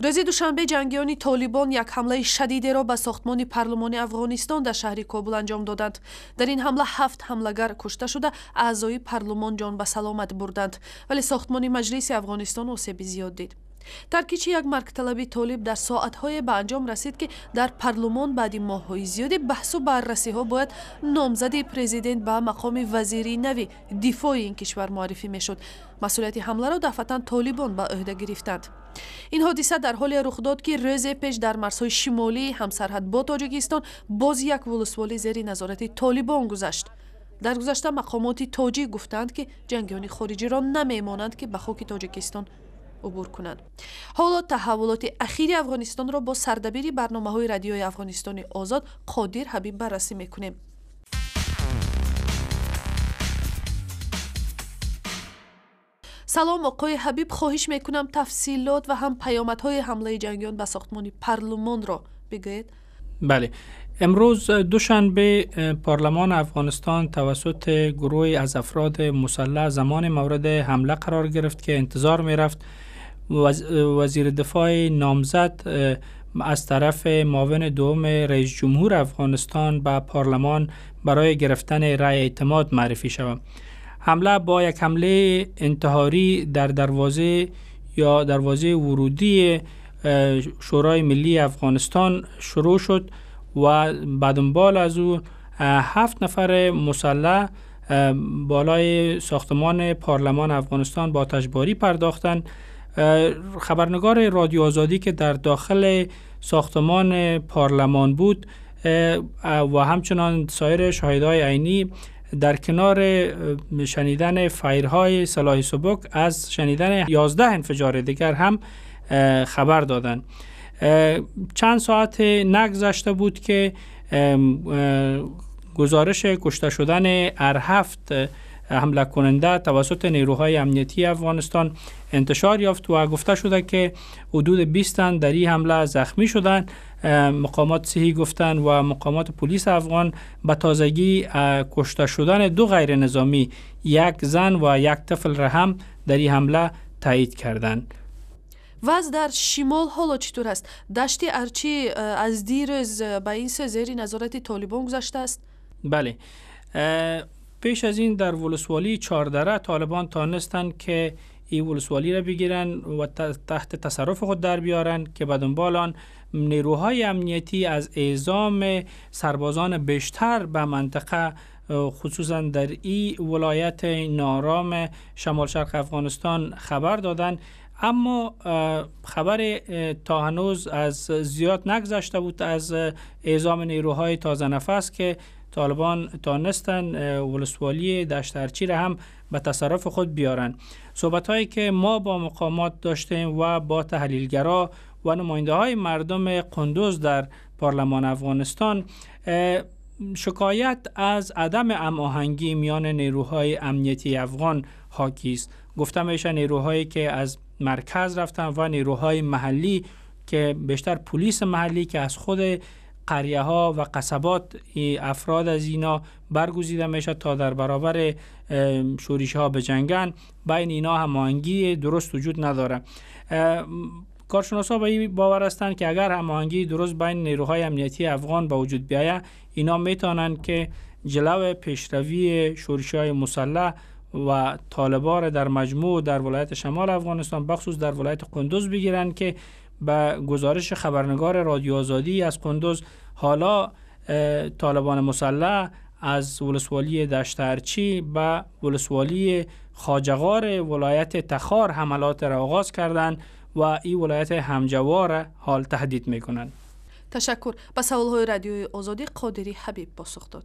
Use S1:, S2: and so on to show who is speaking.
S1: روز دوشنبه جنگیان طالبان یک حمله شدید را به ساختمان پارلمان افغانستان در شهر کابل انجام دادند. در این حمله 7 حملهگر کشته شده، اعضای پارلمان جان به سلامت بردند، ولی ساختمان مجلس افغانستان آسیب زیاد دید. ترکیچ یک مرگطلبی طالب در ساعت‌های به انجام رسید که در پارلمان بعد ماه‌های زیادی بحث و بررسی‌ها باید نامزد پرزیدنت به مقام وزیری نوی دفاع این کشور معرفی می‌شد. مسئولیت حمله را دفعتاً طالبان به عهده گرفتند. این حادثه در حال رخ داد که روز پیش در مرزهای شمالی همسرحد با تاجیکستان باز یک ولسوالی زیر نظارت طالبان گذشت. در گذشته مقامات تاجیک گفتند که جنگیان خارجی را نمی‌مانند که به خاک تاجیکستان عبور کنند. حالا تحولات اخیر افغانستان را با سردبیر برنامه‌های رادیوی افغانستان آزاد قادر حبیب بررسی می‌کنیم. سلام آقای حبیب، خواهش میکنم تفصیلات و هم پیامدهای حمله جنگیان به ساختمان پارلمان را بگویید.
S2: بله، امروز دوشنبه پارلمان افغانستان توسط گروهی از افراد مسلح زمان مورد حمله قرار گرفت که انتظار میرفت وزیر دفاع نامزد از طرف معاون دوم رئیس جمهور افغانستان به پارلمان برای گرفتن رأی اعتماد معرفی شود. حمله با یک حمله انتحاری در دروازه ورودی شورای ملی افغانستان شروع شد و بعدنبال از او 7 نفر مسلح بالای ساختمان پارلمان افغانستان با آتشباری پرداختند. خبرنگار رادیو آزادی که در داخل ساختمان پارلمان بود و همچنان سایر شاهدای عینی در کنار شنیدن فایرهای سلاح سبک از شنیدن 11 انفجار دیگر هم خبر دادند. چند ساعت نگذشته بود که گزارش کشته شدن هر 7 حمله کننده توسط نیروهای امنیتی افغانستان انتشار یافت و گفته شده که حدود 20 تن در این حمله زخمی شدند. مقامات صحی گفتند و مقامات پلیس افغان به تازگی کشته شدن 2 غیر نظامی، 1 زن و 1 طفل را هم در این حمله تایید کردند.
S1: وضع در شمال حالا چطور است؟ دشت ارچی از دیروز به این زیر نظارت طالبان گذشته است؟
S2: بله، پیش از این در ولسوالی چهاردره طالبان تانستند که این ولسوالی را بگیرن و تحت تصرف خود در بیارن که بعد دنبال آن نیروهای امنیتی از اعزام سربازان بیشتر به منطقه خصوصا در این ولایت نارام شمال شرق افغانستان خبر دادند، اما خبر تا هنوز از زیاد نگذشته بود از اعزام نیروهای تازه نفس که طالبان تانستن ولسوالی دشت ارچی را هم به تصرف خود بیارن. صحبت‌هایی که ما با مقامات داشتیم و با تحلیلگرا و نماینده‌های مردم قندوز در پارلمان افغانستان شکایت از عدم هماهنگی میان نیروهای امنیتی افغان حاکی است. گفته میشه نیروهایی که از مرکز رفتن و نیروهای محلی که بیشتر پلیس محلی که از خود قریه ها و قصبات افراد از اینا برگزیده میشه تا در برابر شورش ها بجنگن، بین اینا هماهنگی درست وجود نداره. کارشناسا به این باور هستند که اگر هماهنگی درست بین نیروهای امنیتی افغان به وجود بیاید، اینا میتونن که جلو پیشروی شورش‌های مسلح و طالبان در مجموع در ولایت شمال افغانستان بخصوص در ولایت قندوز بگیرن که به گزارش خبرنگار رادیو آزادی از قندوز حالا طالبان مسلح از ولسوالی دشت ارچی به ولسوالی خواجه‌غار ولایت تخار حملات را آغاز کردند و این ولایت همجوار حال تهدید میکنند.
S1: تشکر. به سوال‌های رادیوی آزادی قادری حبیب پاسخ داد.